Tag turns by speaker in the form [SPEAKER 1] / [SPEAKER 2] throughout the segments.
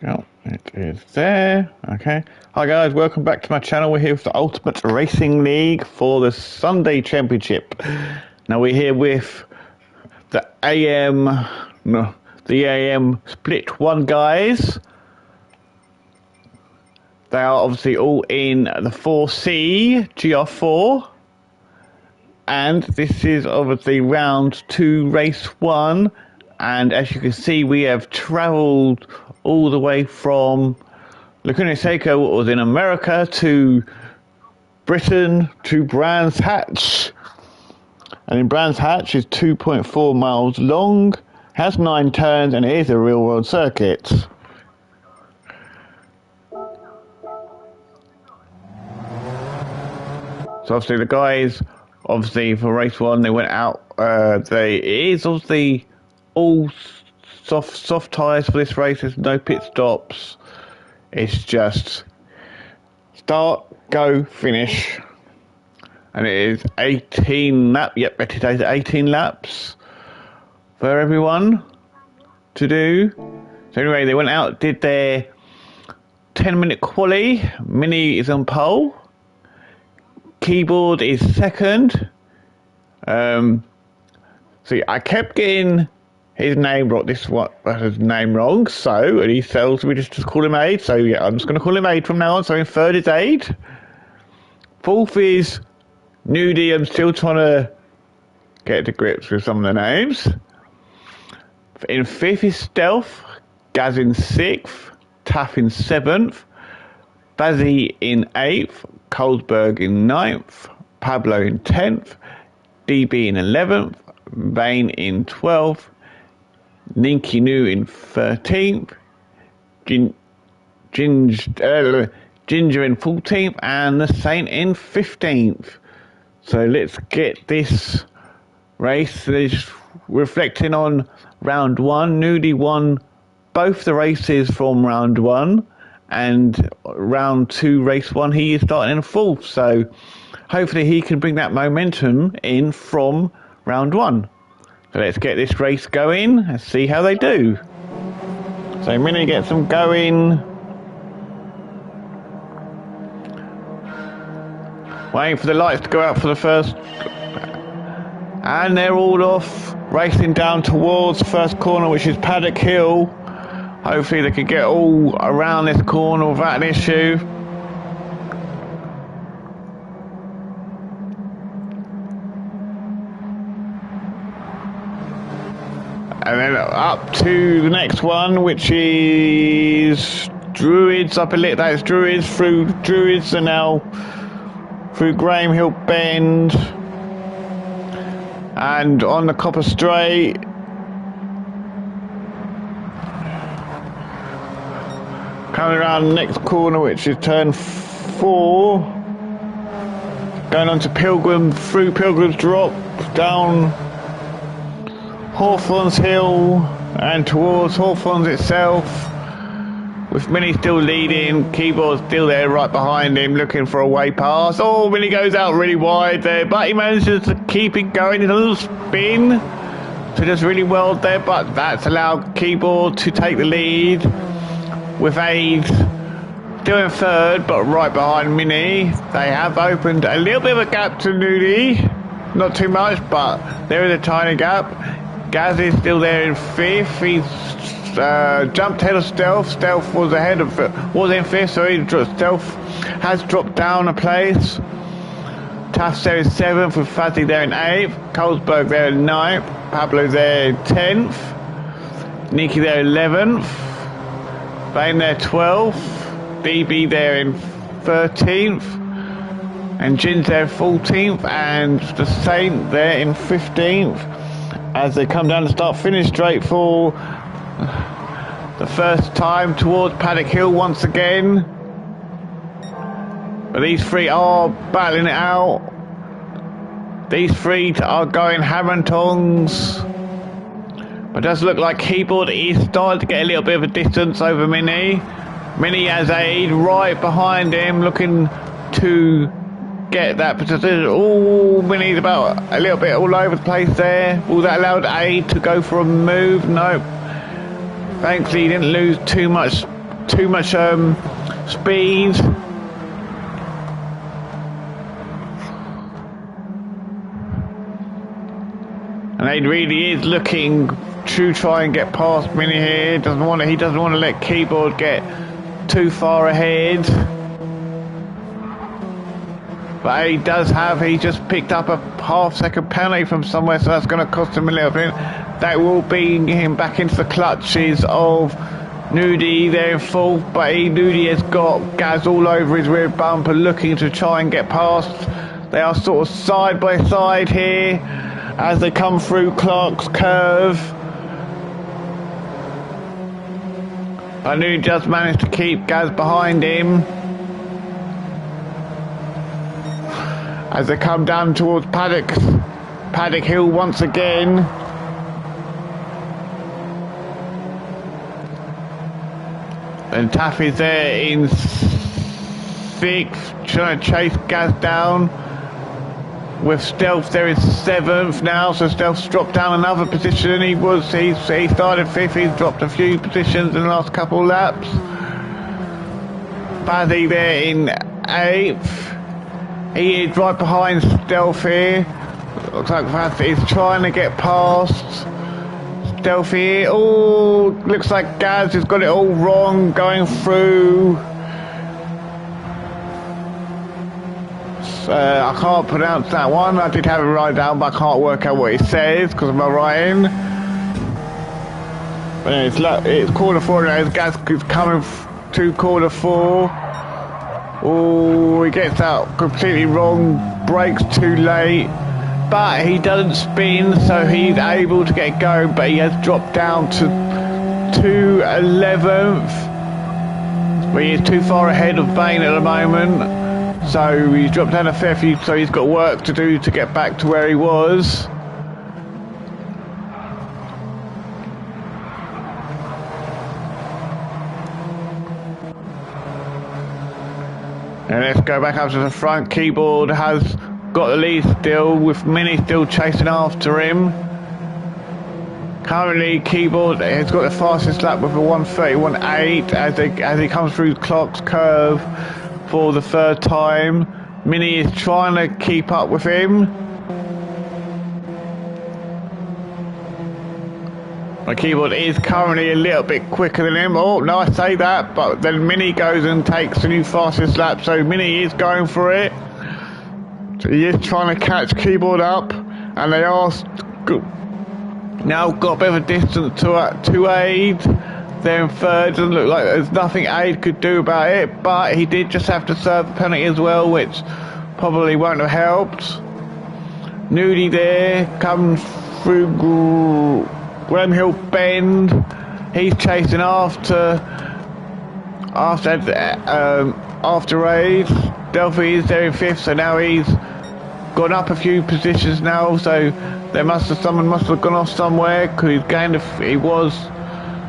[SPEAKER 1] Oh, it is there. Okay. Hi guys, welcome back to my channel. We're here with the Ultimate Racing League for the Sunday Championship. Now we're here with the AM Split 1 guys. They are obviously all in the 4C GR4. And this is obviously round 2, race 1. And as you can see, we have travelled all the way from Laguna Seca, what was in America, to Britain, to Brands Hatch. And in Brands Hatch is 2.4 miles long, has 9 turns, and it is a real world circuit. So obviously the guys, obviously for race 1, they went out, it is obviously all soft tyres for this race. There's no pit stops. It's just start, go, finish. And it is 18 laps. Yep, it is 18 laps for everyone to do. So anyway, they went out, did their 10-minute quali. Mini is on pole. Keyboard is second. So I kept getting his name wrong. This is what his name wrong. So, and he tells me just to call him Aid. So yeah, I'm just going to call him Aid from now on. So in third is Aid. Fourth is Nudie. I'm still trying to get to grips with some of the names. In fifth is Stealth. Gaz in sixth. Taff in seventh. Bazzy in eighth. Colesberg in ninth. Pablo in 10th. DB in 11th. Vane in 12th. Ninky New in 13th, Ginger in 14th, and the Saint in 15th. So let's get this race. Just reflecting on round 1, Nudie won both the races from round 1, and round 2, race 1, he is starting in 4th. So hopefully he can bring that momentum in from round 1. So let's get this race going and see how they do. So Mini gets them going. Waiting for the lights to go out for the first. And they're all off, racing down towards the first corner, which is Paddock Hill. Hopefully they can get all around this corner without an issue. And then up to the next one, which is Druids. Up a little, that is Druids, through Druids, and now through Graham Hill Bend. And on the Copper Straight. Coming around the next corner, which is turn 4. Going on to Pilgrim, through Pilgrim's Drop, down Hawthorns Hill and towards Hawthorns itself, with Mini still leading, Keyboard still there right behind him looking for a way past. Oh, Mini goes out really wide there, but he manages to keep it going in a little spin. So does really well there, but that's allowed Keyboard to take the lead, with Aid still in third but right behind Mini. They have opened a little bit of a gap to Nudie, not too much, but there is a tiny gap. Gaz is still there in 5th. He's jumped ahead of Stealth. Stealth was ahead of, was in 5th, so Stealth has dropped down a place. Taft's there in 7th, with Fazzy there in 8th. Colesberg there in 9th. Pablo there in 10th. Nikki there 11th. Vane there 12th. DB there in 13th. And Jin's there 14th. And the Saint there in 15th. As they come down the start-finish straight for the first time towards Paddock Hill once again. But these three are battling it out. These three are going hammer and tongs. But it does look like Keyboard is starting to get a little bit of a distance over Mini. Mini has Aid right behind him, looking to get that position. Oh, Mini's about a little bit all over the place there. Will that allow Aid to go for a move? Nope. Thankfully he didn't lose too much speed. And he really is looking to try and get past Mini here. He doesn't want to let Keyboard get too far ahead. But he just picked up a half-second penalty from somewhere, so that's going to cost him a little bit. That will bring him back into the clutches of Nudie there in fourth, but Nudie has got Gaz all over his rear bumper looking to try and get past. They are sort of side by side here as they come through Clark's curve. But Nudie just managed to keep Gaz behind him as they come down towards Paddock Hill once again. And Taffy's there in sixth, trying to chase Gaz down. With Stealth there in seventh now, so Stealth's dropped down another position. He started fifth, he's dropped a few positions in the last couple of laps. Bazzy there in eighth. He is right behind Stealth here. Looks like Bazzy is trying to get past Stealth here. Oh, looks like Gaz has got it all wrong going through. I can't pronounce that one. I did have it right down, but I can't work out what it says because of my writing. But anyway, it's quarter four now. Gaz is coming to quarter four. Oh, he gets out completely wrong, brakes too late, but he doesn't spin, so he's able to get going, but he has dropped down to 11th, but he is too far ahead of Bain at the moment, so he's dropped down a fair few, so he's got work to do to get back to where he was. And let's go back up to the front. Keyboard has got the lead still, with Mini still chasing after him. Currently, Keyboard has got the fastest lap with a 1:31.8 as he comes through Clark's curve for the third time. Mini is trying to keep up with him. My Keyboard is currently a little bit quicker than him. Oh, no, I say that, but then Mini goes and takes the new fastest lap, so Mini is going for it. So he is trying to catch Keyboard up, and they are now got a bit of a distance to Aid. They're in third. Doesn't look like there's nothing Aid could do about it, but he did just have to serve the penalty as well, which probably won't have helped. Nudie there comes through Graham Hill Bend. He's chasing after Aid. Delphi is there in fifth, so now he's gone up a few positions now, so someone must have gone off somewhere, because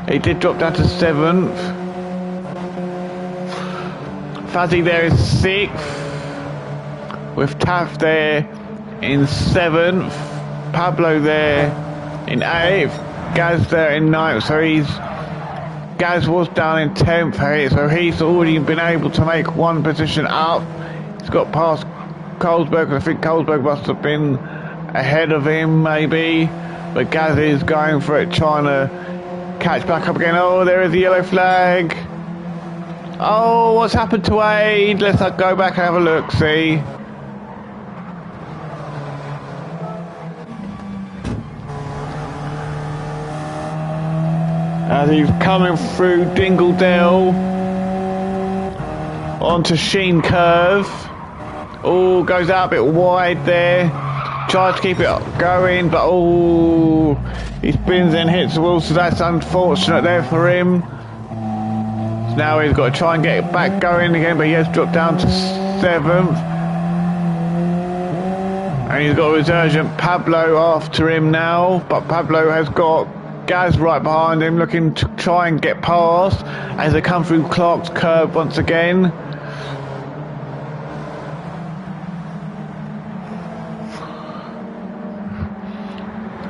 [SPEAKER 1] he did drop down to seventh. Fuzzy there is sixth, with Taff there in seventh, Pablo there in eighth, Gaz there in ninth, so Gaz was down in 10th here, so he's already been able to make one position up. He's got past Colesberg. I think Colesberg must have been ahead of him, maybe. But Gaz is going for it, trying to catch back up again. Oh, there is the yellow flag. Oh, what's happened to Aid? Let's go back and have a look, see. As he's coming through Dingledale onto Sheen Curve. Oh, goes out a bit wide there. Tries to keep it going, but oh, he spins and hits the wall, so that's unfortunate there for him. So now he's got to try and get it back going again, but he has dropped down to 7th. And he's got Resurgent Pablo after him now, but Pablo has got Gaz right behind him, looking to try and get past as they come through Clark's curve once again.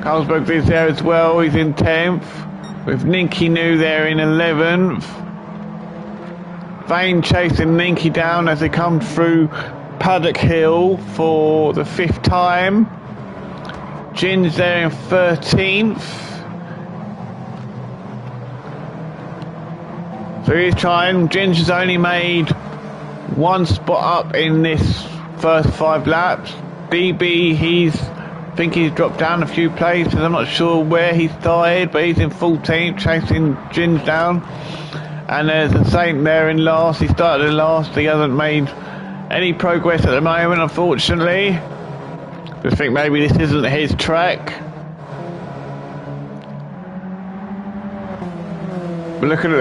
[SPEAKER 1] Carlsberg is there as well, he's in 10th, with Ninky New there in 11th. Vane chasing Ninky down as they come through Paddock Hill for the 5th time. Gin's there in 13th. So he's trying. Gin's has only made 1 spot up in this first 5 laps. BB, I think he's dropped down a few places. I'm not sure where he started, but he's in 14th, chasing Gin's down. And there's the Saint there in last. He started in last. He hasn't made any progress at the moment, unfortunately. I think maybe this isn't his track. But looking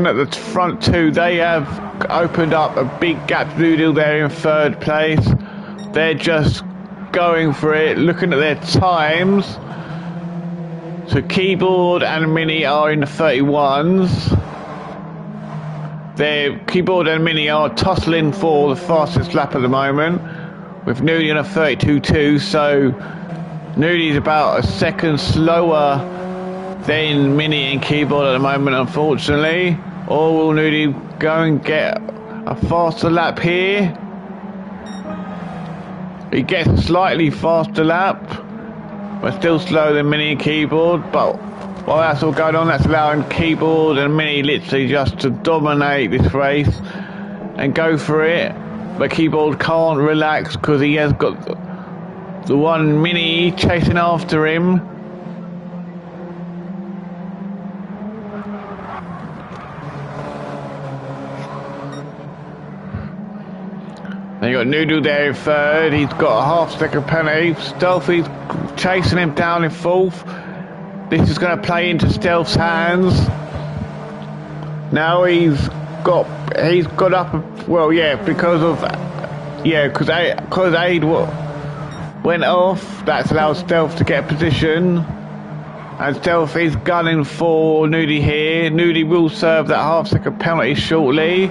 [SPEAKER 1] at the front 2, they have opened up a big gap doodle there in 3rd place. They're just going for it. Looking at their times, so Keyboard and Mini are in the 31s. Their Keyboard and Mini are tussling for the fastest lap at the moment, with Nudie on a 32.2, so Nudie's about a second slower than Mini and Keyboard at the moment, unfortunately. Or will Nudie go and get a faster lap here? He gets a slightly faster lap, but still slower than Mini and Keyboard. But while that's all going on, that's allowing Keyboard and Mini literally just to dominate this race and go for it. But Keyboard can't relax because he has got the one Mini chasing after him. Then you got Noodle there in 3rd. He's got a half-second penalty. Stealthy's chasing him down in 4th. This is going to play into Stealth's hands. Now he's got up. Well, yeah, because Aid went off. That's allowed Stealth to get a position, and Stealth is gunning for Nudie here. Nudie will serve that half-second penalty shortly,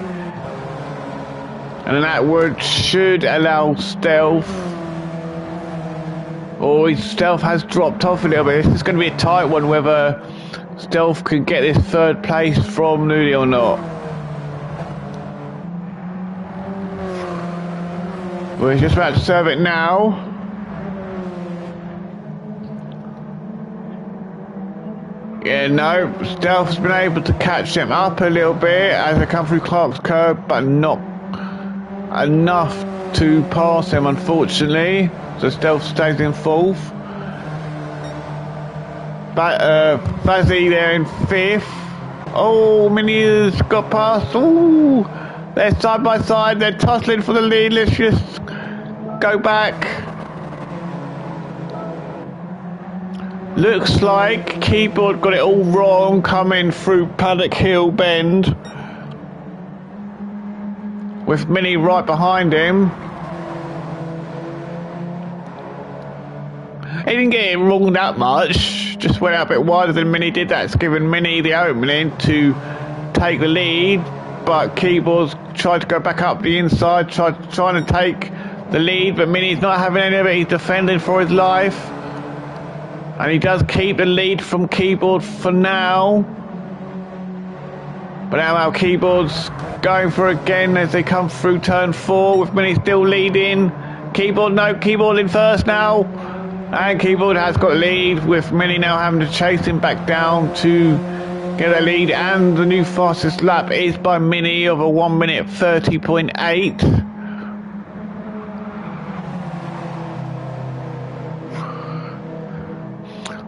[SPEAKER 1] and then that should allow Stealth. Or Stealth has dropped off a little bit. This is going to be a tight one, whether Stealth can get this 3rd place from Nudie or not. Well, he's just about to serve it now. Yeah, no, Stealth has been able to catch him up a little bit as they come through Clark's curve, but not enough to pass him, unfortunately. So Stealth stays in 4th. But Fuzzy there in 5th. Oh, Mini's got past. Oh, they're side by side. They're tussling for the lead. Let's just go back. Looks like Keyboard got it all wrong coming through Paddock Hill Bend, with Mini right behind him. He didn't get it wrong that much, just went out a bit wider than Mini did. That's given Mini the opening to take the lead, but Keyboard's tried to go back up the inside, trying to take the lead, but Mini's not having any of it. He's defending for his life, and he does keep the lead from Keyboard for now. But now Keyboard's going for it again as they come through turn 4, with Mini still leading. Keyboard in first now, and Keyboard has got the lead, with Mini now having to chase him back down to get a lead. And the new fastest lap is by Mini of a 1 minute 30.8.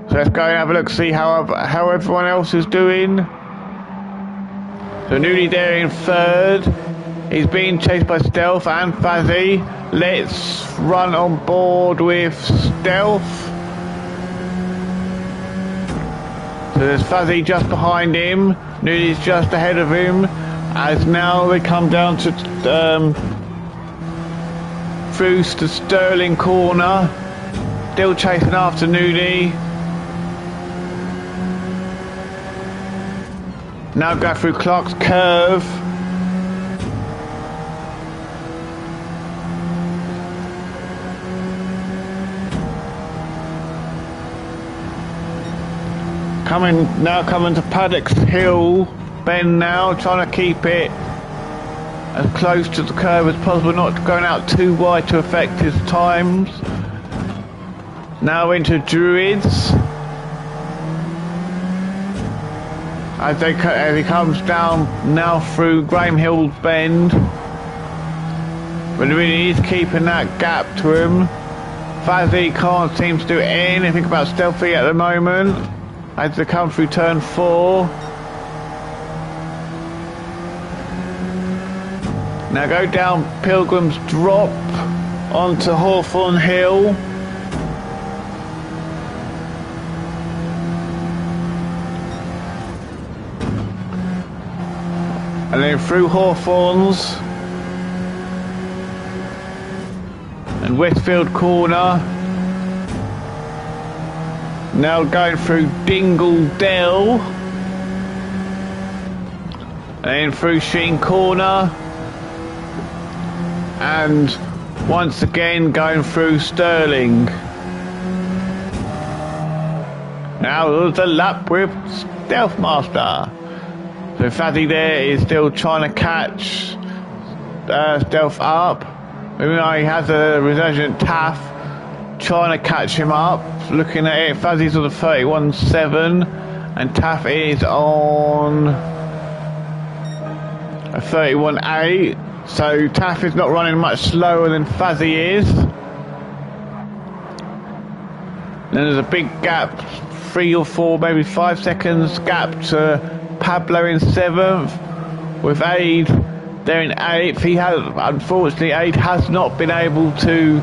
[SPEAKER 1] So let's go and have a look, see how everyone else is doing. So Nudie there in 3rd. He's being chased by Stealth and Fuzzy. Let's run on board with Stealth. So there's Fuzzy just behind him. Nudie's just ahead of him. As now they come down to through to Sterling Corner. Still chasing after Nudie. Now go through Clark's curve. coming to Paddock's Hill bend now, trying to keep it as close to the curve as possible, not going out too wide to affect his times. Now into Druids. As he comes down now through Graham Hill's bend. But really is keeping that gap to him. Fazzy can't seem to do anything about stealthy at the moment. As they come through turn 4. Now go down Pilgrim's Drop onto Hawthorne Hill. And then through Hawthorns and Westfield Corner. Now going through Dingle Dell and then through Sheen Corner. And once again going through Stirling. Now there's a lap with Stealth Master. So Fazzy there is still trying to catch Stealth up. Even though he has a resurgent Taff trying to catch him up. Looking at it, Fazzy's on a 31.7 and Taff is on a 31.8. So Taff is not running much slower than Fazzy is. Then there's a big gap, 3 or 4, maybe 5 seconds gap to Pablo in 7th, with Aid there in 8th. He has, unfortunately, Aid has not been able to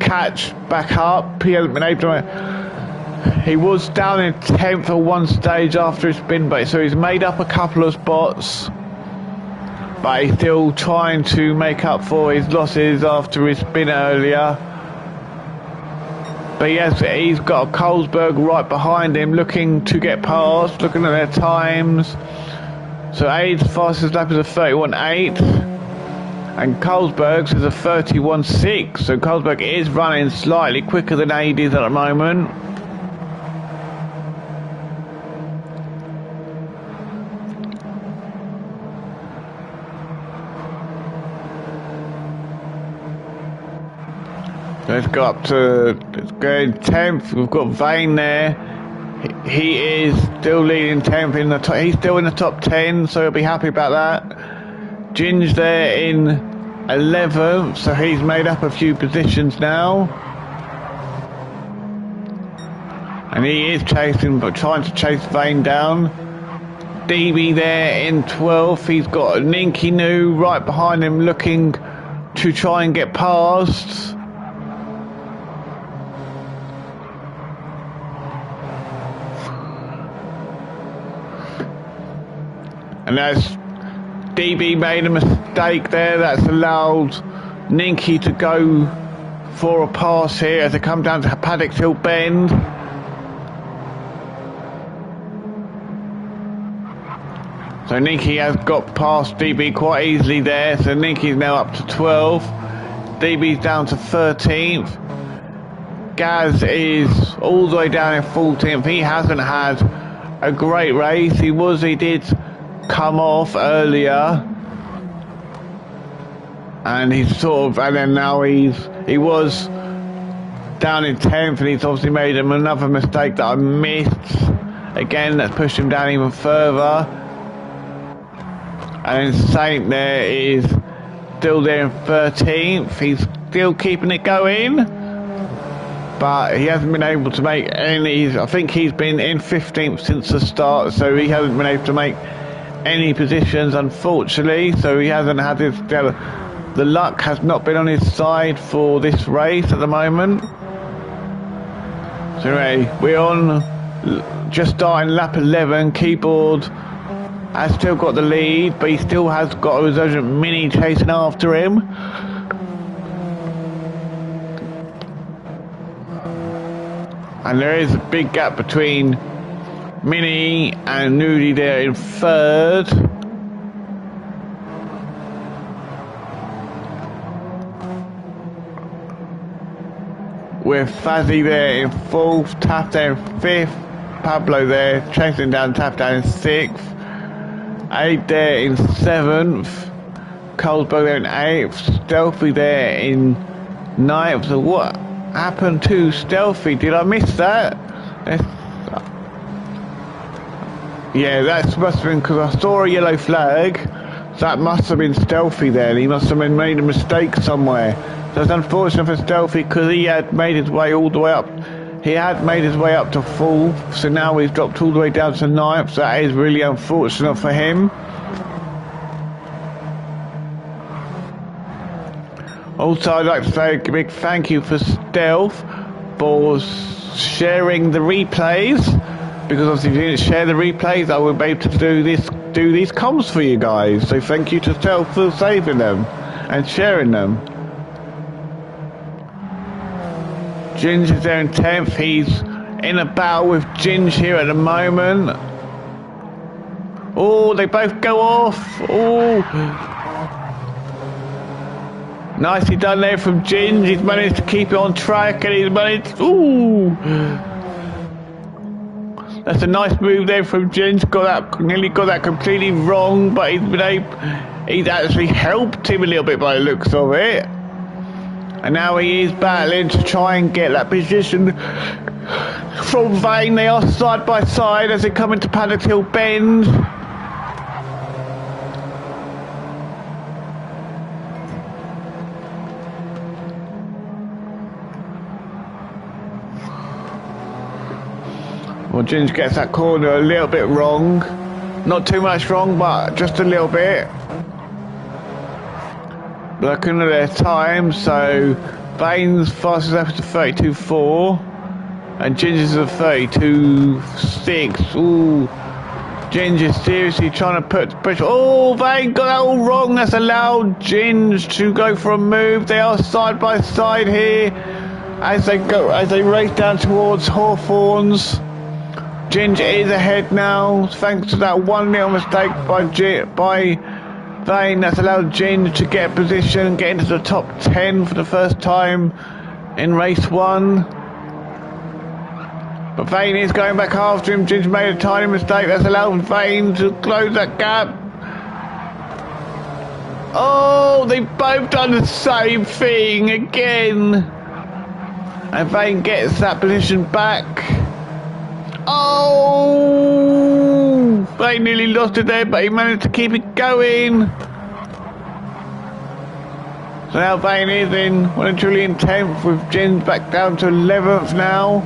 [SPEAKER 1] catch back up. He hasn't been able to. He was down in 10th at one stage after his spin break, so he's made up a couple of spots. But he's still trying to make up for his losses after his spin earlier. But yes, he's got a Colesberg right behind him, looking to get past, looking at their times. So Aid's fastest lap is a 31.8, and Colesberg's is a 31.6. So Colesberg is running slightly quicker than Aid is at the moment. Let's go up to, let's go in 10th. We've got Vane there. He is still leading 10th in the top. He's still in the top 10, so he'll be happy about that. Ginge there in 11th, so he's made up a few positions now. And he is chasing, but trying to chase Vane down. DB there in 12th. He's got Ninky New right behind him, looking to try and get past. And that's DB made a mistake there. That's allowed Ninky to go for a pass here as they come down to Paddock's Hill Bend. So Ninky has got past DB quite easily there. So Ninky's now up to 12th. DB's down to 13th. Gaz is all the way down in 14th. He hasn't had a great race. He did come off earlier, and he's and then now he was down in 10th, and he's obviously made another mistake that I missed again, that's pushed him down even further. And then Saint there is still there in 13th. He's still keeping it going, but he hasn't been able to make any. I think he's been in 15th since the start, so he hasn't been able to make any positions, unfortunately. So he hasn't had his, the luck has not been on his side for this race at the moment. So anyway, we're on just starting lap 11. Keyboard has still got the lead, but he still has got a resurgent Mini chasing after him. And there is a big gap between Mini and Nudie there in 3rd. With Fazzy there in 4th, Taff there in 5th, Pablo there, chasing down Tap down in 6th. Aid there in 7th. Coldbug there in 8th. Stealthy there in 9th. So what happened to Stealthy? Did I miss that? Yeah, that must have been because I saw a yellow flag. So that must have been Stealthy then. He must have made a mistake somewhere. So it's unfortunate for Stealthy because he had made his way all the way up. He had made his way up to 4th. So now he's dropped all the way down to 9th. So that is really unfortunate for him. Also, I'd like to say a big thank you for Stealth for sharing the replays. Because obviously if you didn't share the replays, I would be able to do these comms for you guys. So thank you to Stealth for saving them and sharing them. Ginge is there in 10th. He's in a battle with Ginge here at the moment. Oh, they both go off. Oh. Nicely done there from Ginge. He's managed to keep it on track and he's managed... Ooh. That's a nice move there from Ginge. Nearly got that completely wrong, but he's actually helped him a little bit by the looks of it. And now he is battling to try and get that position from Vane. They are side by side as they come into Paddock Hill Bend. Well, Ginge gets that corner a little bit wrong. Not too much wrong, but just a little bit. Looking at their time, so Vane's fastest lap is a 32.4 and Ginger's a 32.6. Ooh, Ginger's seriously trying to put pressure. Oh, Vane got that all wrong. That's allowed Ginge to go for a move. They are side by side here as they race down towards Hawthorns. Ginge is ahead now thanks to that one little mistake by Vane that's allowed Ginge to get a position, get into the top 10 for the first time in race 1. But Vane is going back after him. Ginge made a tiny mistake that's allowed Vane to close that gap. Oh, they've both done the same thing again. And Vane gets that position back. Oh, they nearly lost it there, but he managed to keep it going. So now Vane is in truly in 10th with Ginge back down to 11th now.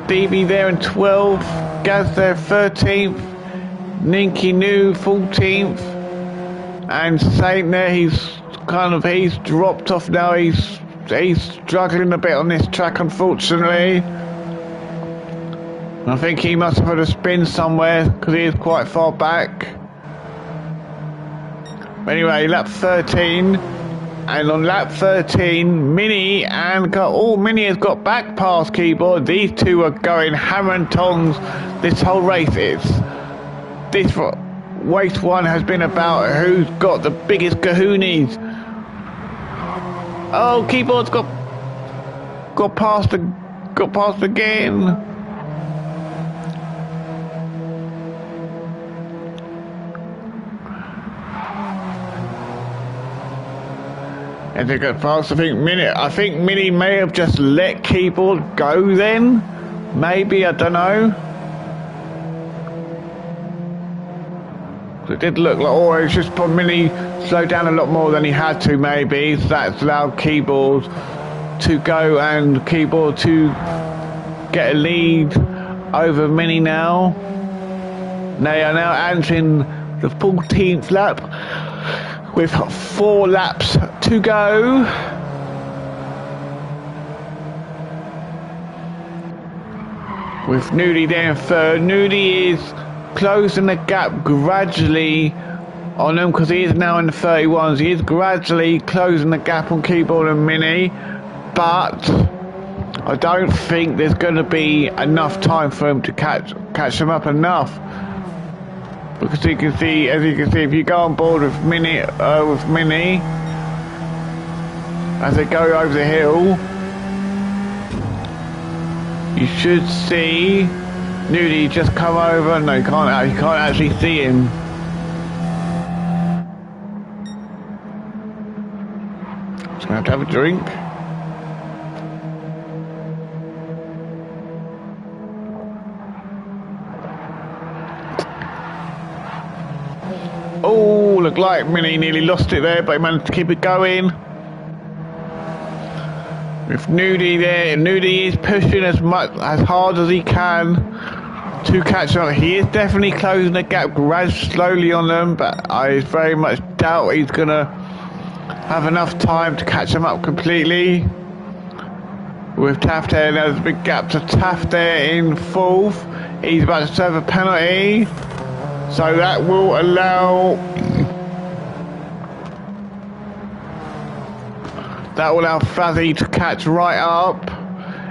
[SPEAKER 1] DB there in 12th, Gaz there 13th, Ninky New 14th, and Saint there, he's dropped off now. He's struggling a bit on this track, unfortunately. I think he must have had a spin somewhere because he is quite far back. But anyway, lap 13, and on lap 13, Mini Mini has got back past Keyboard. These two are going hammer and tongs this whole race. This race 1 has been about who's got the biggest kahoonies. Oh, Keyboard's got past again. And they got past. I think Mini may have just let Keyboard go then. Maybe, I don't know. It did look like, oh, it's just put Mini slowed down a lot more than he had to, maybe. So that's allowed Keyboard to go and Keyboard to get a lead over Mini now. They are now entering the 14th lap with 4 laps to go. With Nudie there in 3rd. Nudie is closing the gap gradually on him because he is now in the 31s. He is gradually closing the gap on Keyboard and Mini, but I don't think there's going to be enough time for him to catch him up enough. Because as you can see, if you go on board with Mini, as they go over the hill, You should see Nudie just come over. No, you can't actually see him. Just gonna have to have a drink. Oh, look like Minnie nearly lost it there, but he managed to keep it going. With Nudie there, Nudie is pushing as hard as he can to catch up. He is definitely closing the gap slowly on them, but I very much doubt he's gonna have enough time to catch them up completely. With Taft there, there's a big gap to Taft there in fourth. He's about to serve a penalty, so that will allow Fazzy to catch right up.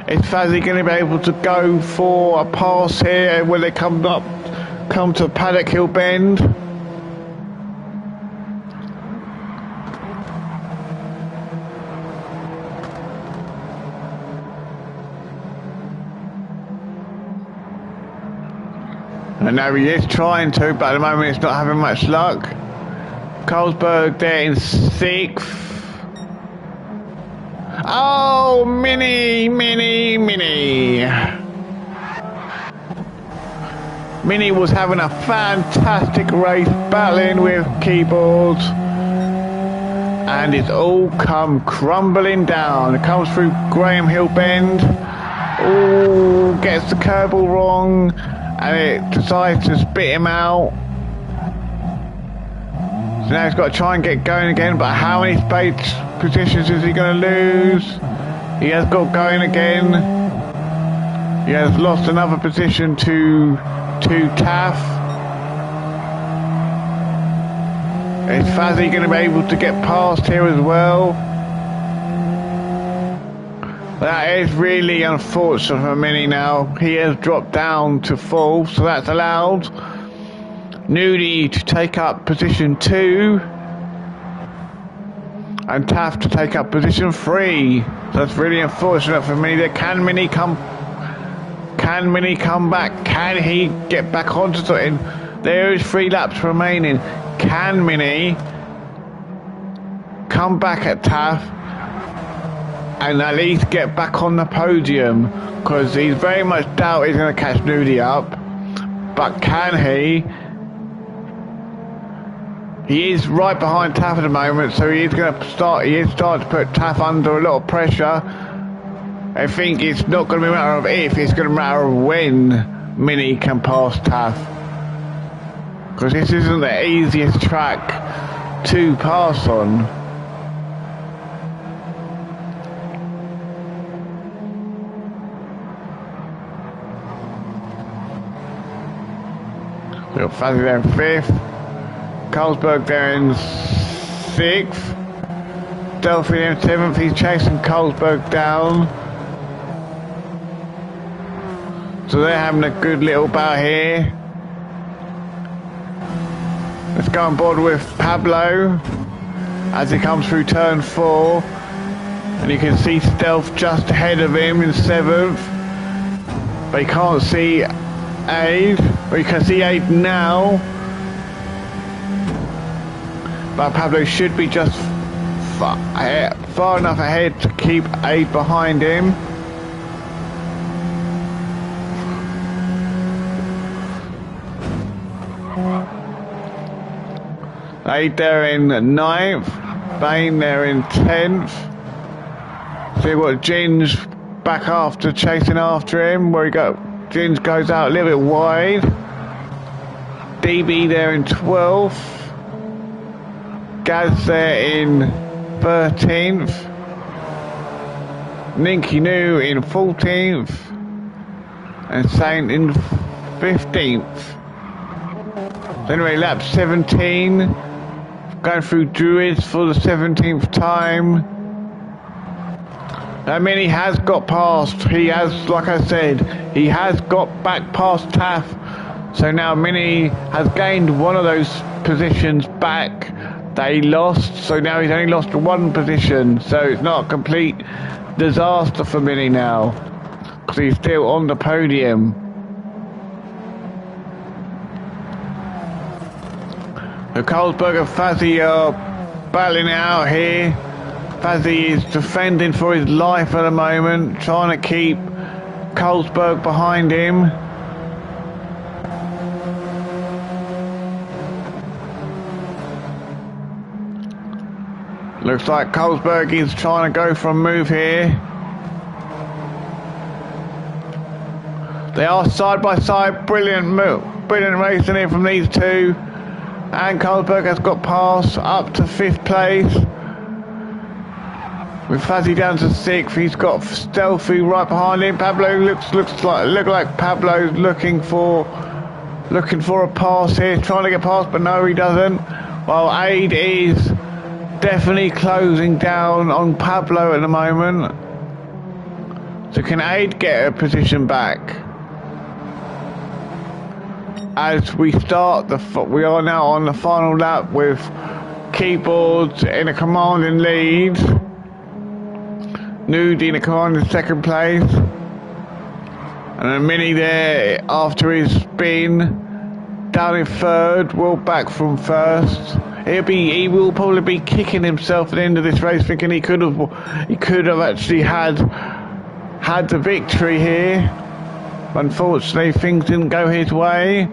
[SPEAKER 1] Is Fazzy going to be able to go for a pass here when they come to Paddock Hill Bend? And now he is trying to, but at the moment it's not having much luck. Carlsberg there in sixth. Oh, Minnie. Minnie was having a fantastic race, battling with keyboards, and it's all come crumbling down. It comes through Graham Hill Bend. Oh, gets the curb all wrong, and it decides to spit him out. So now he's got to try and get going again, but how many positions is he going to lose? He has got going again. He has lost another position to Taff. Is Fazzy going to be able to get past here as well? That is really unfortunate for Minnie now. He has dropped down to fourth, so that's allowed Nudie to take up position 2 and Taft to take up position 3. So that's really unfortunate for Minnie there. Can Minnie come back? Can he get back onto something? There is 3 laps remaining. Can Minnie come back at Taft and at least get back on the podium? Because he's very much doubt he's going to catch Nudie up. But can he? He is right behind Taff at the moment, so he is starting to put Taff under a lot of pressure. I think it's not going to be a matter of if, it's going to matter of when Minnie can pass Taff. Because this isn't the easiest track to pass on. We'll Fazzy there in 5th. Carlsberg there in 6th. Delphi in 7th. He's chasing Carlsberg down. So they're having a good little bout here. Let's go on board with Pablo as he comes through turn 4. And you can see Stealth just ahead of him in 7th. But you can't see Aid. Or you can see Aid now. But Pablo should be just far enough ahead to keep Aid behind him. Aid there in 9th, Bain there in 10th. See what Ginge back after, chasing after him. Where he go? Ginge goes out a little bit wide. DB there in 12th. Gaz there in 13th. Ninky New in 14th. And Saint in 15th. So anyway, lap 17. Going through Druids for the 17th time. I mean, he has got past. He has, like I said, he has got back past Taff. So now Minnie has gained one of those positions back that he lost. So now he's only lost 1 position. So it's not a complete disaster for Minnie now. because he's still on the podium. The Carlsberg and Fazzy are battling it out here. Fazzy is defending for his life at the moment, trying to keep Carlsberg behind him. Looks like Carlsberg is trying to go for a move here. They are side by side, brilliant racing in from these two. And Carlsberg has got past up to 5th place. With Fazzy down to 6th, he's got Stealthy right behind him. Pablo looks like Pablo's looking for a pass here, trying to get past, but no, he doesn't. While Aid is definitely closing down on Pablo at the moment. So can Aid get a position back? As we start, we are now on the final lap with Keyboards in a commanding lead. Nudie in a commanding 2nd place. And a Mini there after his spin. Down in 3rd, Will back from 1st. He will probably be kicking himself at the end of this race, thinking he could have actually had the victory here. Unfortunately, things didn't go his way.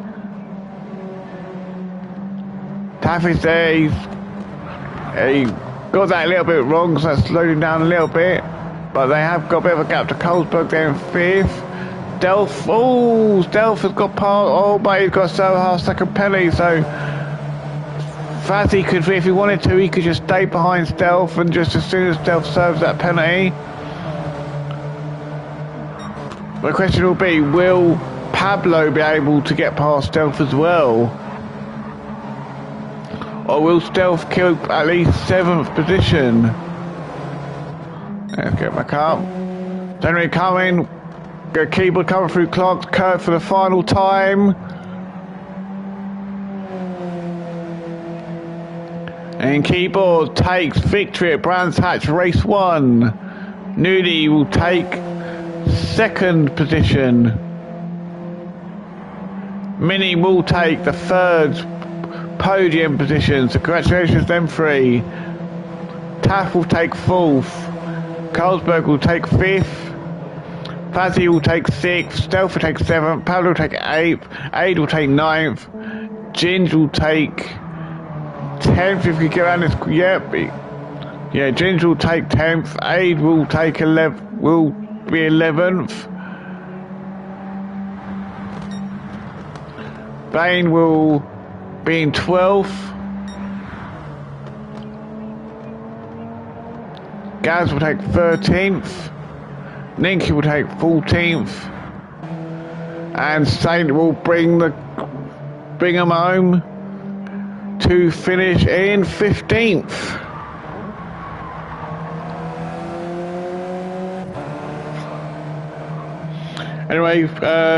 [SPEAKER 1] Taffy's there, he got that a little bit wrong, so that slowed him down a little bit. But they have got a bit of a gap to Carlsberg there in 5th. Delph has got part, but he's got so half-second penalty, so Fazzy could, if he wanted to, he could just stay behind Stealth, and just as soon as Stealth serves that penalty. The question will be, will Pablo be able to get past Stealth as well? Or will Stealth kill at least 7th position? Let's get back up. Henry coming. Keyboard coming through Clark's curve for the final time. And Keyboard takes victory at Brands Hatch Race 1. Nudie will take 2nd position. Mini will take the 3rd podium position, so congratulations them 3. Taff will take 4th. Carlsberg will take 5th. Fazzy will take 6th. Stealth will take 7th. Pablo will take 8th. Aid will take 9th. Ginge will take 10th if we get around this. Yep. Yeah, Ginge will take 10th. Aid will take 11th. Will be 11th. Bane will be in 12th. Gaz will take 13th. Ninky will take 14th. And Saint will bring him home to finish in 15th. Anyway,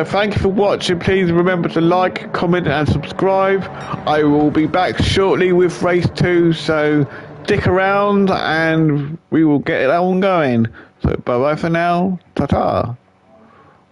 [SPEAKER 1] thank you for watching. Please remember to like, comment and subscribe. I will be back shortly with race 2, so stick around and we will get it on going. So bye bye for now. Ta-ta.